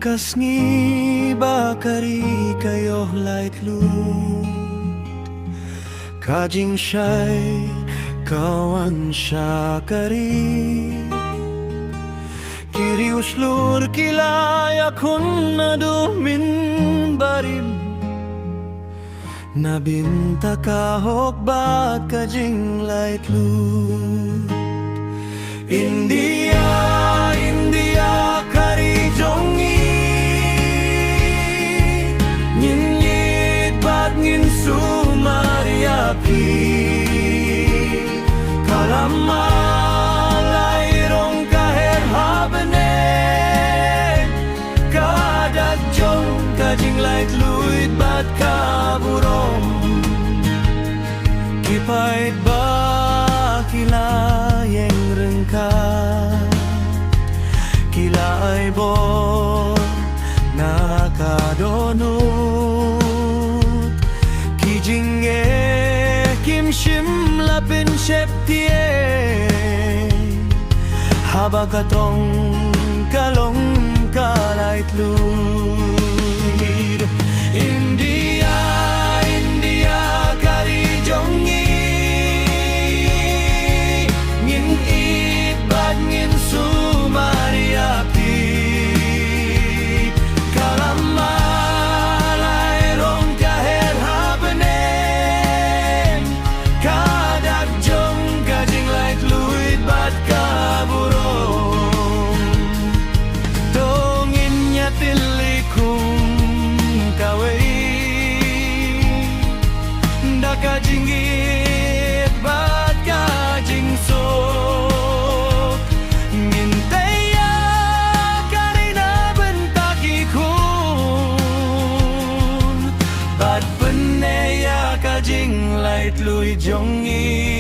Bakas ngi bakari kayo light lut Kajing syai kawan syakari Kiri uslur kilaya kun nadu min barim Nabinta kahok bat kajing light lut India, India kari jongi Nyit bat ngin sumariapi Kalama lairong kaher habene Kadat jong kajing light luit bat kaburom Kipait ba kilayeng Kila ay bo nakadonut Kijing kim shim lapin sheptie Habakatong kalong kalait lud India, India kari jongi Ngin sumariapi Kalama lairong kaher habenen Kadak jong kajing light luit bat kaburong Tongin niya tilikum kawai Da kajingit bat kajing so Kajing light lui jongi